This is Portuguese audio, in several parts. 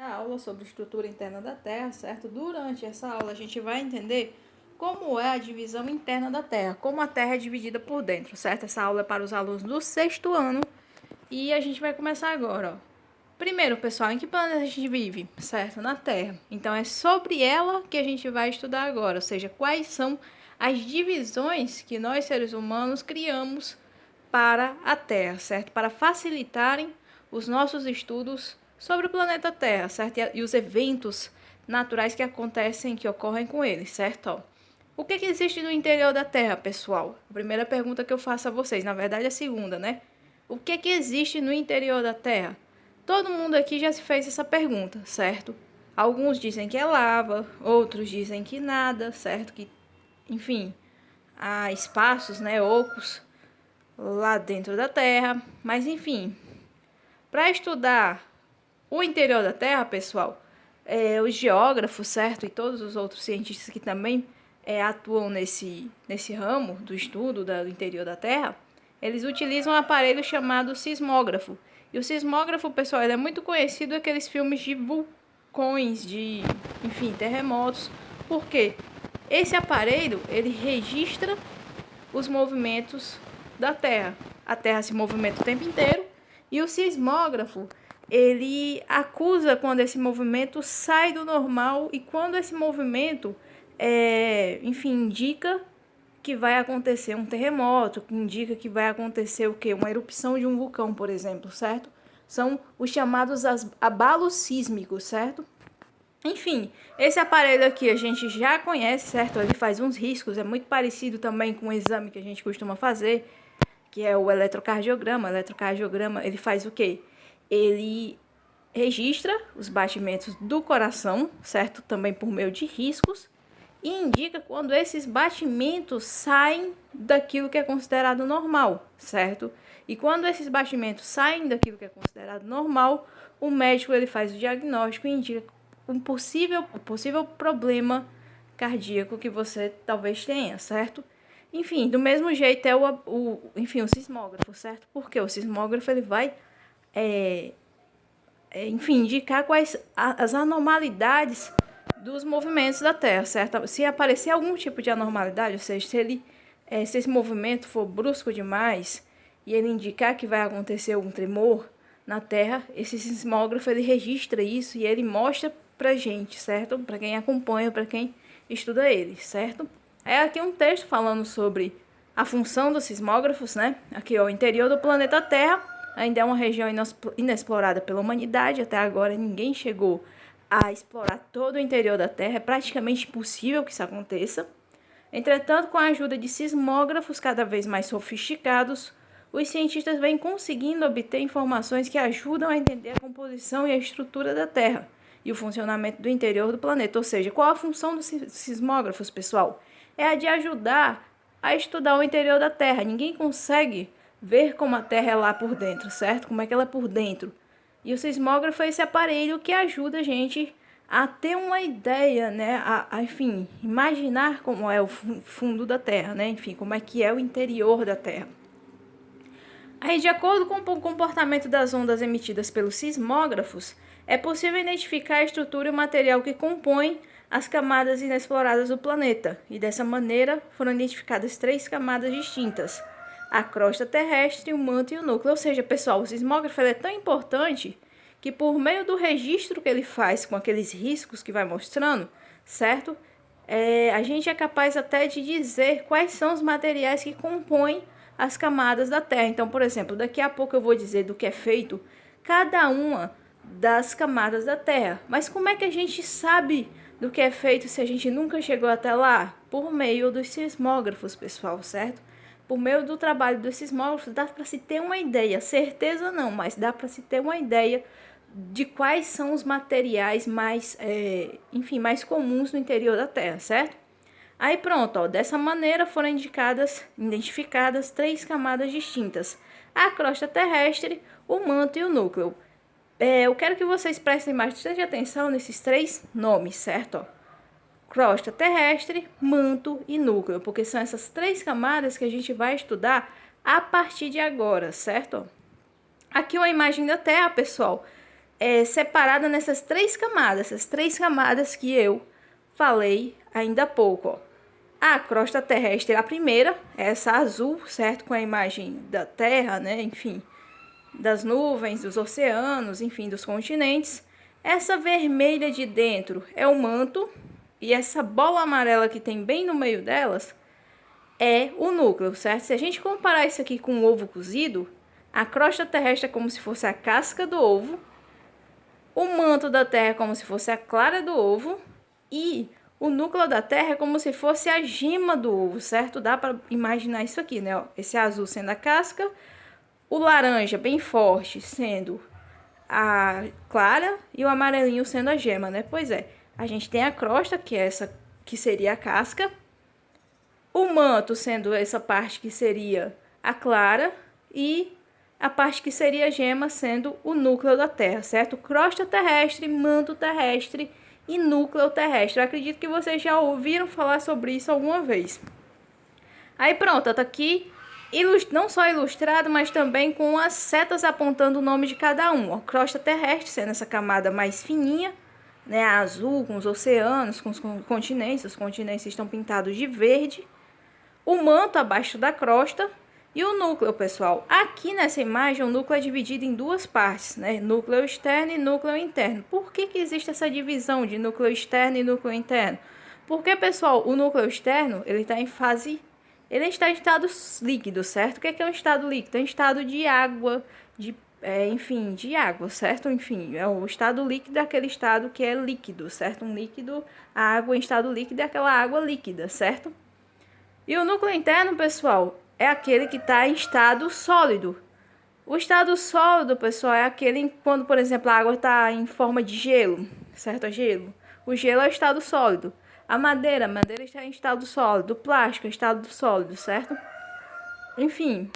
A aula sobre estrutura interna da Terra, certo? Durante essa aula a gente vai entender como é a divisão interna da Terra, como a Terra é dividida por dentro, certo? Essa aula é para os alunos do sexto ano e a gente vai começar agora, ó. Primeiro, pessoal, em que planeta a gente vive? Certo? Na Terra. Então é sobre ela que a gente vai estudar agora, ou seja, quais são as divisões que nós seres humanos criamos para a Terra, certo? Para facilitarem os nossos estudos sobre o planeta Terra, certo? E os eventos naturais que acontecem, que ocorrem com ele, certo? Ó, o que existe no interior da Terra, pessoal? A primeira pergunta que eu faço a vocês, na verdade a segunda, né? O que existe no interior da Terra? Todo mundo aqui já se fez essa pergunta, certo? Alguns dizem que é lava, outros dizem que nada, certo? Que, enfim, há espaços, né, ocos lá dentro da Terra, mas enfim, para estudar o interior da Terra, pessoal, os geógrafos, certo, e todos os outros cientistas que também atuam nesse ramo do estudo do interior da Terra, eles utilizam um aparelho chamado sismógrafo. E o sismógrafo, pessoal, ele é muito conhecido aqueles filmes de vulcões, de, enfim, terremotos. Por quê? Esse aparelho, ele registra os movimentos da Terra. A Terra se movimenta o tempo inteiro e o sismógrafo, ele acusa quando esse movimento sai do normal e quando esse movimento, enfim, indica que vai acontecer um terremoto, que indica que vai acontecer o quê? Uma erupção de um vulcão, por exemplo, certo? São os chamados abalos sísmicos, certo? Enfim, esse aparelho aqui a gente já conhece, certo? Ele faz uns riscos, é muito parecido também com o exame que a gente costuma fazer, que é o eletrocardiograma. O eletrocardiograma, ele faz o quê? Ele registra os batimentos do coração, certo? Também por meio de riscos, e indica quando esses batimentos saem daquilo que é considerado normal, certo? E quando esses batimentos saem daquilo que é considerado normal, o médico ele faz o diagnóstico e indica um possível problema cardíaco que você talvez tenha, certo? Enfim, do mesmo jeito é o sismógrafo, certo? Porque o sismógrafo ele vai, enfim, indicar quais as anormalidades dos movimentos da Terra, certo? Se aparecer algum tipo de anormalidade, ou seja, se esse movimento for brusco demais e ele indicar que vai acontecer algum tremor na Terra, esse sismógrafo ele registra isso e ele mostra pra gente, certo? Para quem acompanha, para quem estuda ele, certo? É aqui um texto falando sobre a função dos sismógrafos, né? Aqui, ó, o interior do planeta Terra ainda é uma região inexplorada pela humanidade. Até agora ninguém chegou a explorar todo o interior da Terra. É praticamente impossível que isso aconteça. Entretanto, com a ajuda de sismógrafos cada vez mais sofisticados, os cientistas vêm conseguindo obter informações que ajudam a entender a composição e a estrutura da Terra e o funcionamento do interior do planeta. Ou seja, qual a função dos sismógrafos, pessoal? É a de ajudar a estudar o interior da Terra. Ninguém consegue ver como a Terra é lá por dentro, certo? Como é que ela é por dentro. E o sismógrafo é esse aparelho que ajuda a gente a ter uma ideia, né? Enfim, imaginar como é o fundo da Terra, né? Enfim, como é que é o interior da Terra. Aí, de acordo com o comportamento das ondas emitidas pelos sismógrafos, é possível identificar a estrutura e o material que compõem as camadas inexploradas do planeta. E dessa maneira foram identificadas 3 camadas distintas: a crosta terrestre, o manto e o núcleo. Ou seja, pessoal, o sismógrafo é tão importante que por meio do registro que ele faz com aqueles riscos que vai mostrando, certo? A gente é capaz até de dizer quais são os materiais que compõem as camadas da Terra. Então, por exemplo, daqui a pouco eu vou dizer do que é feito cada uma das camadas da Terra. Mas como é que a gente sabe do que é feito se a gente nunca chegou até lá? Por meio dos sismógrafos, pessoal, certo? Por meio do trabalho dos sismógrafos, dá para se ter uma ideia, certeza não, mas dá para se ter uma ideia de quais são os materiais mais, mais comuns no interior da Terra, certo? Aí pronto, ó, dessa maneira foram identificadas 3 camadas distintas: a crosta terrestre, o manto e o núcleo. Eu quero que vocês prestem bastante atenção nesses 3 nomes, certo? Ó, crosta terrestre, manto e núcleo, porque são essas 3 camadas que a gente vai estudar a partir de agora, certo? Aqui uma imagem da Terra, pessoal. separada nessas 3 camadas. Essas 3 camadas que eu falei ainda há pouco, ó. A crosta terrestre é a primeira, essa azul, certo? Com a imagem da Terra, né? Enfim, das nuvens, dos oceanos, enfim, dos continentes. Essa vermelha de dentro é o manto. E essa bola amarela que tem bem no meio delas é o núcleo, certo? Se a gente comparar isso aqui com um ovo cozido, a crosta terrestre é como se fosse a casca do ovo. O manto da Terra é como se fosse a clara do ovo. E o núcleo da Terra é como se fosse a gema do ovo, certo? Dá para imaginar isso aqui, né? Ó, esse azul sendo a casca, o laranja bem forte sendo a clara e o amarelinho sendo a gema, né? Pois é, a gente tem a crosta, que é essa que seria a casca, o manto sendo essa parte que seria a clara e a parte que seria a gema sendo o núcleo da Terra, certo? Crosta terrestre, manto terrestre e núcleo terrestre. Eu acredito que vocês já ouviram falar sobre isso alguma vez. Aí pronto, tá aqui não só ilustrado, mas também com as setas apontando o nome de cada um. A crosta terrestre sendo essa camada mais fininha, né, azul, com os oceanos, com os continentes estão pintados de verde. O manto abaixo da crosta e o núcleo, pessoal. Aqui nessa imagem, o núcleo é dividido em 2 partes, né? Núcleo externo e núcleo interno. Por que existe essa divisão de núcleo externo e núcleo interno? Porque, pessoal, o núcleo externo, ele está em estado líquido, certo? O que é um estado líquido? É um estado de água, de água, certo? Enfim, é o estado líquido, é aquele estado que é líquido, certo? Um líquido, a água em estado líquido é aquela água líquida, certo? E o núcleo interno, pessoal, é aquele que está em estado sólido. O estado sólido, pessoal, é aquele quando, por exemplo, a água está em forma de gelo, certo? É gelo. O gelo é o estado sólido. A madeira está em estado sólido. O plástico é estado sólido, certo? Enfim,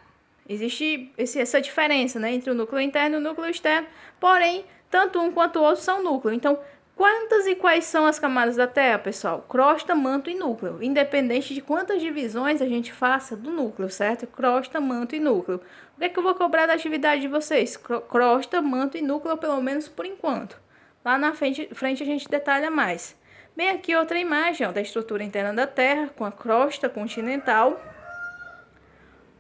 existe essa diferença, né, entre o núcleo interno e o núcleo externo. Porém, tanto um quanto o outro são núcleo. Então, quantas e quais são as camadas da Terra, pessoal? Crosta, manto e núcleo. Independente de quantas divisões a gente faça do núcleo, certo? Crosta, manto e núcleo. O que é que eu vou cobrar da atividade de vocês? Crosta, manto e núcleo, pelo menos por enquanto. Lá na frente a gente detalha mais. Bem, aqui outra imagem, ó, da estrutura interna da Terra, com a crosta continental,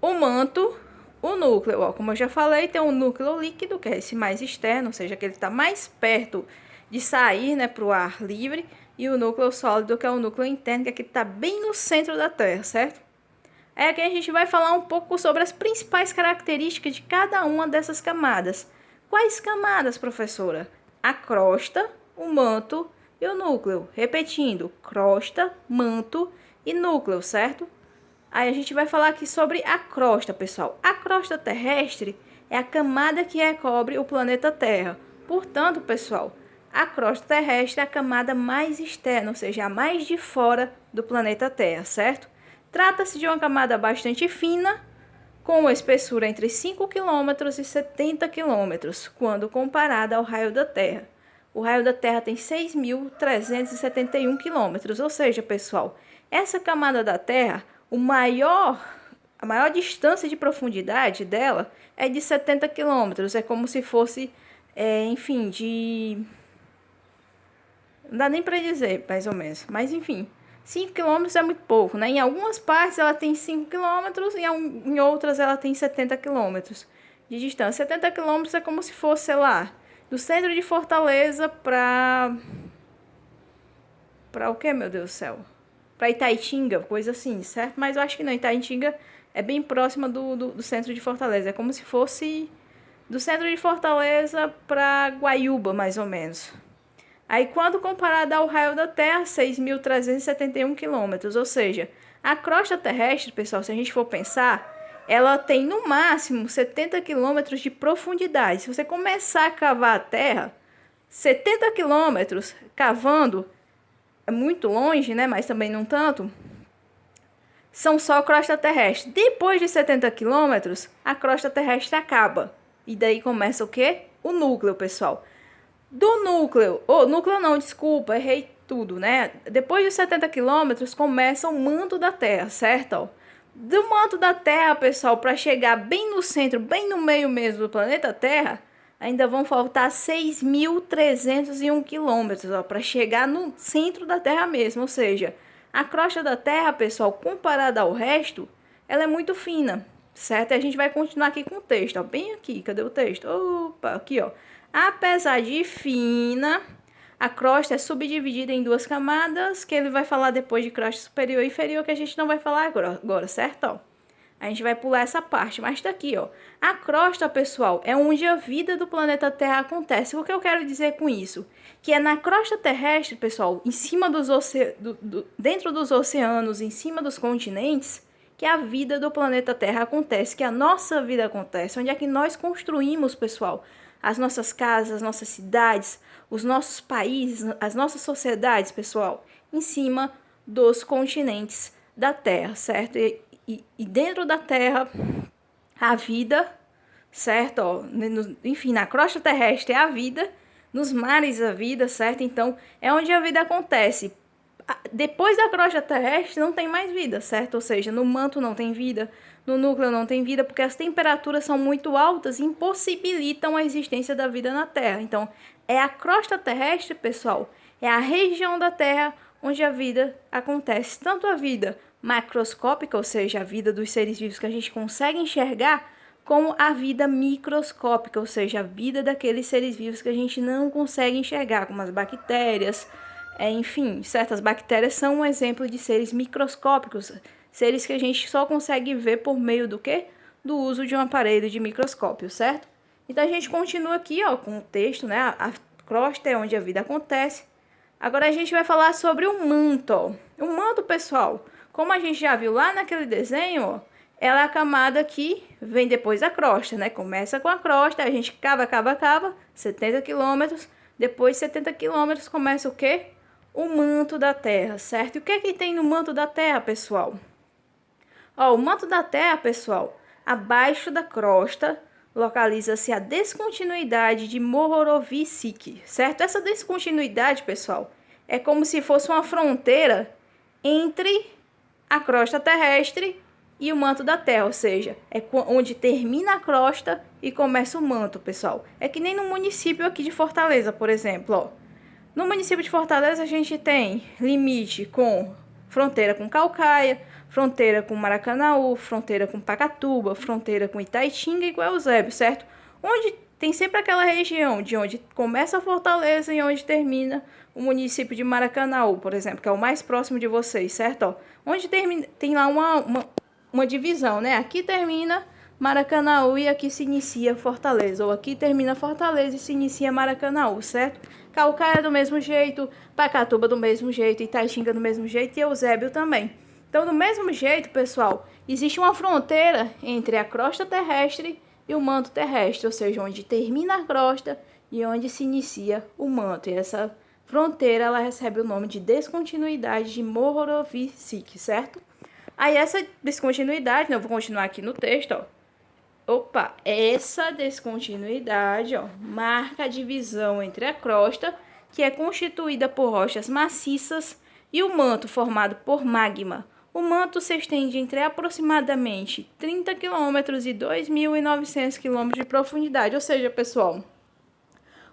o manto, o núcleo. Ó, como eu já falei, tem um núcleo líquido, que é esse mais externo, ou seja, que ele está mais perto de sair, né, para o ar livre, e o núcleo sólido, que é o núcleo interno, que aqui está bem no centro da Terra, certo? É aqui a gente vai falar um pouco sobre as principais características de cada uma dessas camadas. Quais camadas, professora? A crosta, o manto e o núcleo. Repetindo, crosta, manto e núcleo, certo? Aí a gente vai falar aqui sobre a crosta, pessoal. A crosta terrestre é a camada que recobre o planeta Terra. Portanto, pessoal, a crosta terrestre é a camada mais externa, ou seja, a mais de fora do planeta Terra, certo? Trata-se de uma camada bastante fina, com uma espessura entre 5 km e 70 km, quando comparada ao raio da Terra. O raio da Terra tem 6.371 km, ou seja, pessoal, essa camada da Terra, a maior distância de profundidade dela é de 70 km, é como se fosse, enfim, não dá nem para dizer, mais ou menos, mas enfim, 5 km é muito pouco, né? Em algumas partes ela tem 5 km e em outras ela tem 70 km de distância. 70 km é como se fosse, sei lá, do centro de Fortaleza para o quê, meu Deus do céu? Para Itaitinga, coisa assim, certo? Mas eu acho que não, Itaitinga é bem próxima do centro de Fortaleza. É como se fosse do centro de Fortaleza para Guaiúba, mais ou menos. Aí, quando comparada ao raio da Terra, 6.371 km, ou seja, a crosta terrestre, pessoal, se a gente for pensar, ela tem no máximo 70 km de profundidade. Se você começar a cavar a Terra, 70 km cavando, é muito longe, né, mas também não tanto, são só crosta terrestre. Depois de 70 km, a crosta terrestre acaba. E daí começa o quê? O núcleo, pessoal. Do núcleo, núcleo não, desculpa, errei tudo, né? Depois de 70 km começa o manto da Terra, certo? Ó, do manto da Terra, pessoal, para chegar bem no centro, bem no meio mesmo do planeta Terra, ainda vão faltar 6.301 quilômetros para chegar no centro da Terra mesmo. Ou seja, a crosta da Terra, pessoal, comparada ao resto, ela é muito fina, certo? E a gente vai continuar aqui com o texto, ó, bem aqui. Cadê o texto? Opa, aqui, ó. Apesar de fina, a crosta é subdividida em duas camadas, que ele vai falar depois de crosta superior e inferior, que a gente não vai falar agora, certo? Ó, a gente vai pular essa parte, mas tá aqui, ó. A crosta, pessoal, é onde a vida do planeta Terra acontece. O que eu quero dizer com isso? Que é na crosta terrestre, pessoal, em cima dos dentro dos oceanos, em cima dos continentes, que a vida do planeta Terra acontece, que a nossa vida acontece. Onde é que nós construímos, pessoal, as nossas casas, as nossas cidades, os nossos países, as nossas sociedades, pessoal, em cima dos continentes da Terra, certo? E dentro da Terra, a vida, certo? Ó, enfim, na crosta terrestre é a vida, nos mares a vida, certo? Então, é onde a vida acontece. Depois da crosta terrestre não tem mais vida, certo? Ou seja, no manto não tem vida, no núcleo não tem vida, porque as temperaturas são muito altas e impossibilitam a existência da vida na Terra. Então, é a crosta terrestre, pessoal, é a região da Terra onde a vida acontece. Tanto a vida macroscópica, ou seja, a vida dos seres vivos que a gente consegue enxergar, como a vida microscópica, ou seja, a vida daqueles seres vivos que a gente não consegue enxergar, como as bactérias. Enfim, certas bactérias são um exemplo de seres microscópicos, seres que a gente só consegue ver por meio do quê? Do uso de um aparelho de microscópio, certo? Então a gente continua aqui, ó, com o texto, né? A crosta é onde a vida acontece. Agora a gente vai falar sobre o manto, ó. O manto, pessoal, como a gente já viu lá naquele desenho, ó, ela é a camada que vem depois da crosta, né? Começa com a crosta, a gente cava, 70 quilômetros. Depois de 70 quilômetros começa o quê? O manto da Terra, certo? E o que é que tem no manto da Terra, pessoal? Ó, o manto da Terra, pessoal, abaixo da crosta, localiza-se a descontinuidade de Mohorovičić, certo? Essa descontinuidade, pessoal, é como se fosse uma fronteira entre a crosta terrestre e o manto da Terra, ou seja, é onde termina a crosta e começa o manto, pessoal. É que nem no município aqui de Fortaleza, por exemplo, ó. No município de Fortaleza, a gente tem limite com fronteira com Caucaia, fronteira com Maracanaú, fronteira com Pacatuba, fronteira com Itaitinga e com Eusébio, certo? Onde tem sempre aquela região de onde começa a Fortaleza e onde termina o município de Maracanaú, por exemplo, que é o mais próximo de vocês, certo? Ó, onde termina, tem lá uma divisão, né? Aqui termina Maracanaú e aqui se inicia Fortaleza, ou aqui termina Fortaleza e se inicia Maracanaú, certo? Caucaia do mesmo jeito, Pacatuba do mesmo jeito, Itaitinga do mesmo jeito e Eusébio também. Então, do mesmo jeito, pessoal, existe uma fronteira entre a crosta terrestre e o manto terrestre, ou seja, onde termina a crosta e onde se inicia o manto. E essa fronteira, ela recebe o nome de descontinuidade de Mohorovičić, certo? Aí essa descontinuidade, né, eu vou continuar aqui no texto, ó. Opa, essa descontinuidade, ó, marca a divisão entre a crosta, que é constituída por rochas maciças, e o manto, formado por magma. O manto se estende entre aproximadamente 30 km e 2.900 km de profundidade. Ou seja, pessoal,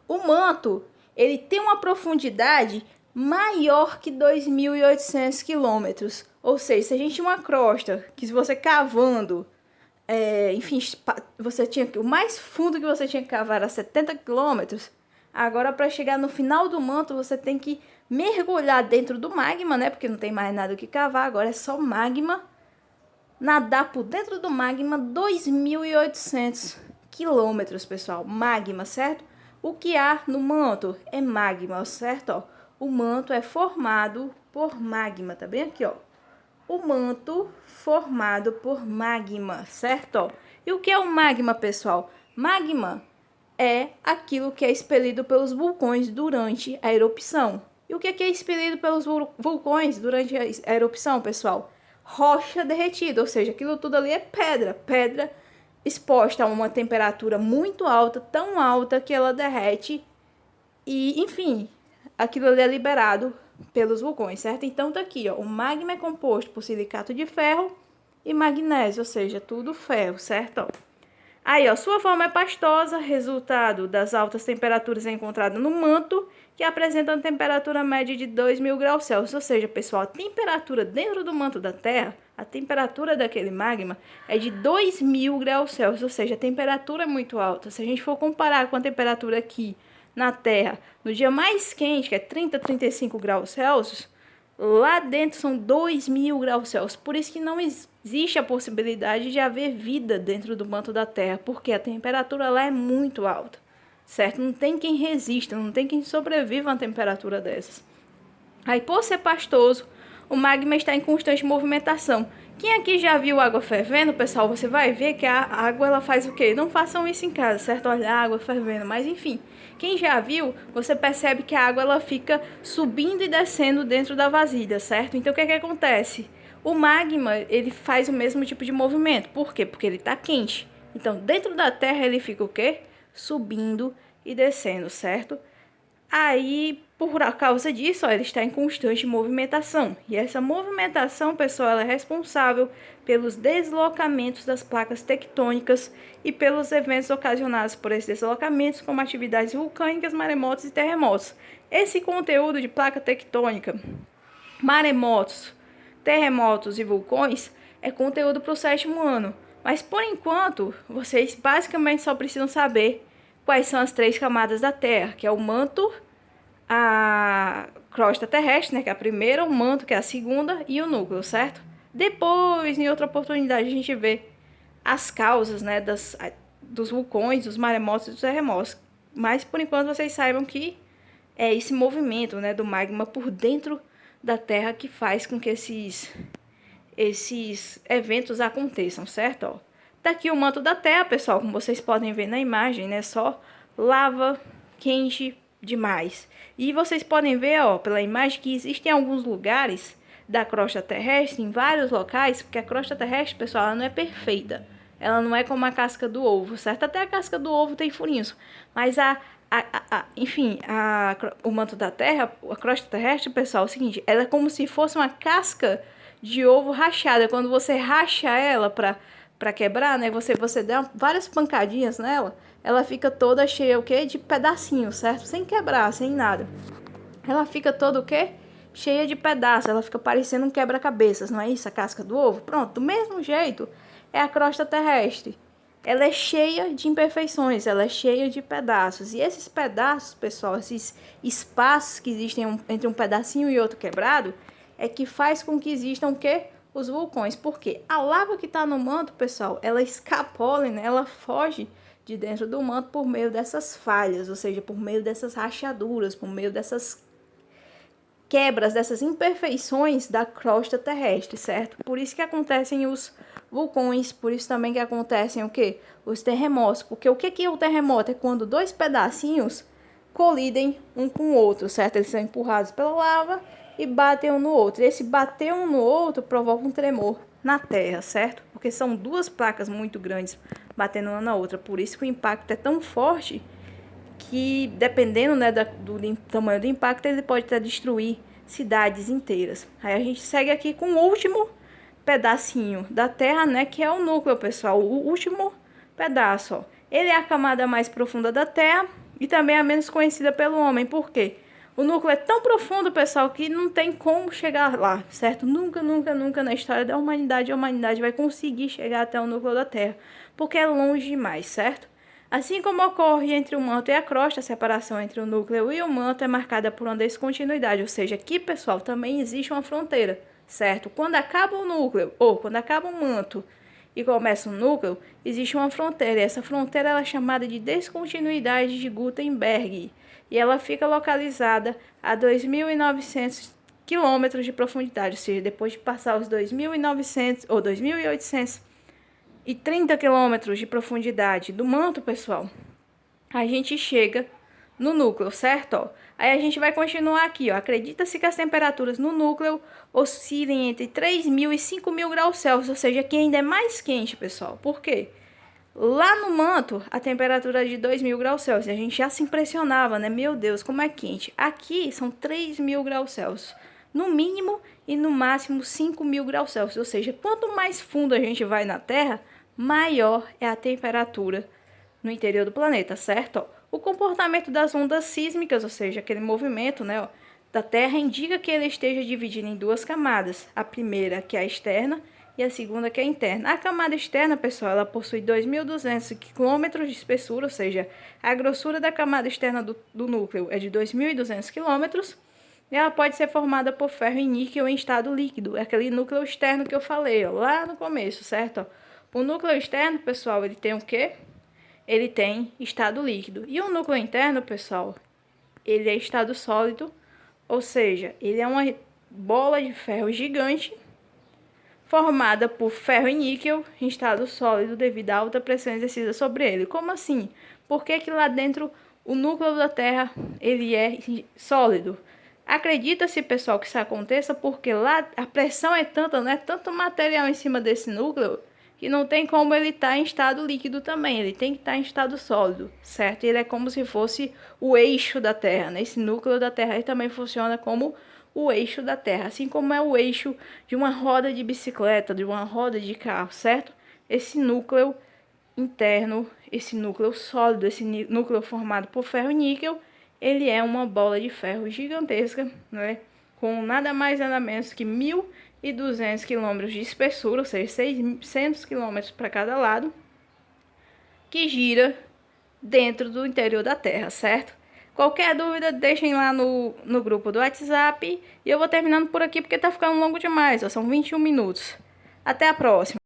o manto, ele tem uma profundidade maior que 2.800 km. Ou seja, se a gente tinha uma crosta, que se você cavando... enfim, o mais fundo que você tinha que cavar era 70 quilômetros. Agora, para chegar no final do manto, você tem que mergulhar dentro do magma, né? Porque não tem mais nada que cavar, agora é só magma. Nadar por dentro do magma 2.800 quilômetros, pessoal. Magma, certo? O que há no manto é magma, certo? Ó, o manto é formado por magma, tá bem aqui, ó. O manto formado por magma, certo? E o que é o magma, pessoal? Magma é aquilo que é expelido pelos vulcões durante a erupção. E o que é expelido pelos vulcões durante a erupção, pessoal? Rocha derretida, ou seja, aquilo tudo ali é pedra. Pedra exposta a uma temperatura muito alta, tão alta que ela derrete e, enfim, aquilo ali é liberado pelos vulcões, certo? Então tá aqui, ó, o magma é composto por silicato de ferro e magnésio, ou seja, tudo ferro, certo? Ó. Aí, ó, sua forma é pastosa, resultado das altas temperaturas encontradas no manto, que apresenta uma temperatura média de 2.000 graus Celsius. Ou seja, pessoal, a temperatura dentro do manto da Terra, a temperatura daquele magma é de 2.000 graus Celsius, ou seja, a temperatura é muito alta. Se a gente for comparar com a temperatura aqui na Terra, no dia mais quente, que é 30, 35 graus Celsius, lá dentro são 2.000 graus Celsius. Por isso que não existe a possibilidade de haver vida dentro do manto da Terra, porque a temperatura lá é muito alta, certo? Não tem quem resista, não tem quem sobreviva a uma temperatura dessas. Aí, por ser pastoso, o magma está em constante movimentação. Quem aqui já viu água fervendo, pessoal, você vai ver que a água ela faz o quê? Não façam isso em casa, certo? Olha a água fervendo, mas enfim. Quem já viu, você percebe que a água ela fica subindo e descendo dentro da vasilha, certo? Então, o que é que acontece? O magma, ele faz o mesmo tipo de movimento. Por quê? Porque ele está quente. Então, dentro da Terra, ele fica o quê? Subindo e descendo, certo? Aí, por causa disso, ó, ele está em constante movimentação. E essa movimentação, pessoal, ela é responsável pelos deslocamentos das placas tectônicas e pelos eventos ocasionados por esses deslocamentos, como atividades vulcânicas, maremotos e terremotos. Esse conteúdo de placa tectônica, maremotos, terremotos e vulcões é conteúdo para o 7º ano. Mas, por enquanto, vocês basicamente só precisam saber quais são as 3 camadas da Terra, que é o manto, a crosta terrestre, né, que é a primeira, o manto, que é a segunda, e o núcleo, certo? Depois, em outra oportunidade, a gente vê as causas, né, dos vulcões, dos maremotos e dos terremotos. Mas, por enquanto, vocês saibam que é esse movimento, né, do magma por dentro da Terra que faz com que esses eventos aconteçam, certo? Ó, tá aqui o manto da Terra, pessoal, como vocês podem ver na imagem, né? Só lava quente demais. E vocês podem ver, ó, pela imagem, que existem alguns lugares da crosta terrestre, em vários locais, porque a crosta terrestre, pessoal, ela não é perfeita. Ela não é como a casca do ovo, certo? Até a casca do ovo tem furinhos. Mas enfim, o manto da Terra, a crosta terrestre, pessoal, é o seguinte, ela é como se fosse uma casca de ovo rachada. Quando você racha ela para quebrar, né? Você dá várias pancadinhas nela, ela fica toda cheia o quê? De pedacinhos, certo? Sem quebrar, sem nada. Ela fica toda o quê? Cheia de pedaços, ela fica parecendo um quebra-cabeças, não é isso? A casca do ovo? Pronto, do mesmo jeito é a crosta terrestre. Ela é cheia de imperfeições, ela é cheia de pedaços. E esses pedaços, pessoal, esses espaços que existem entre um pedacinho e outro quebrado, é que faz com que existam o quê? Os vulcões. Porque a lava que está no manto, pessoal, ela escapola, né? Ela foge de dentro do manto por meio dessas falhas, ou seja, por meio dessas rachaduras, por meio dessas quebras, dessas imperfeições da crosta terrestre, certo? Por isso que acontecem os vulcões, por isso também que acontecem o quê? Os terremotos. Porque o que é o terremoto? É quando 2 pedacinhos colidem um com o outro, certo? Eles são empurrados pela lava e batem um no outro. E esse bater um no outro provoca um tremor na Terra, certo? Porque são 2 placas muito grandes batendo uma na outra. Por isso que o impacto é tão forte que, dependendo, né, do tamanho do impacto, ele pode até destruir cidades inteiras. Aí a gente segue aqui com o último pedacinho da Terra, né, que é o núcleo, pessoal. O último pedaço, ó. Ele é a camada mais profunda da Terra e também a menos conhecida pelo homem. Por quê? O núcleo é tão profundo, pessoal, que não tem como chegar lá, certo? Nunca, nunca, nunca na história da humanidade, a humanidade vai conseguir chegar até o núcleo da Terra, porque é longe demais, certo? Assim como ocorre entre o manto e a crosta, a separação entre o núcleo e o manto é marcada por uma descontinuidade, ou seja, aqui, pessoal, também existe uma fronteira, certo? Quando acaba o núcleo, ou quando acaba o manto e começa o núcleo, existe uma fronteira, e essa fronteira ela é chamada de descontinuidade de Gutenberg, e ela fica localizada a 2.900 quilômetros de profundidade, ou seja, depois de passar os 2.900 ou 2.830 quilômetros de profundidade do manto, pessoal, a gente chega no núcleo, certo? Ó, aí a gente vai continuar aqui, ó. Acredita-se que as temperaturas no núcleo oscilem entre 3.000 e 5.000 graus Celsius, ou seja, aqui ainda é mais quente, pessoal. Por quê? Lá no manto, a temperatura é de 2.000 graus Celsius. A gente já se impressionava, né? Meu Deus, como é quente. Aqui são 3.000 graus Celsius. No mínimo e no máximo 5.000 graus Celsius. Ou seja, quanto mais fundo a gente vai na Terra, maior é a temperatura no interior do planeta, certo? Ó, o comportamento das ondas sísmicas, ou seja, aquele movimento, né, ó, da Terra, indica que ele esteja dividido em duas camadas. A primeira, que é a externa, e a segunda, que é a interna. A camada externa, pessoal, ela possui 2.200 km de espessura, ou seja, a grossura da camada externa do núcleo é de 2.200 km. E ela pode ser formada por ferro e níquel em estado líquido. É aquele núcleo externo que eu falei, ó, lá no começo, certo? Ó, o núcleo externo, pessoal, ele tem o quê? Ele tem estado líquido. E o núcleo interno, pessoal, ele é estado sólido, ou seja, ele é uma bola de ferro gigante formada por ferro e níquel em estado sólido devido à alta pressão exercida sobre ele. Como assim? Por que lá dentro o núcleo da Terra ele é sólido? Acredita-se, pessoal, que isso aconteça porque lá a pressão é tanta, né? Tanto material em cima desse núcleo que não tem como ele estar em estado líquido também. Ele tem que estar em estado sólido, certo? Ele é como se fosse o eixo da Terra, né? Esse núcleo da Terra ele também funciona como o eixo da Terra, assim como é o eixo de uma roda de bicicleta, de uma roda de carro, certo? Esse núcleo interno, esse núcleo sólido, esse núcleo formado por ferro e níquel, ele é uma bola de ferro gigantesca, né? Com nada mais nada menos que 1.200 km de espessura, ou seja, 600 km para cada lado, que gira dentro do interior da Terra, certo? Qualquer dúvida, deixem lá no grupo do WhatsApp. E eu vou terminando por aqui porque tá ficando longo demais, ó, são 21 minutos. Até a próxima!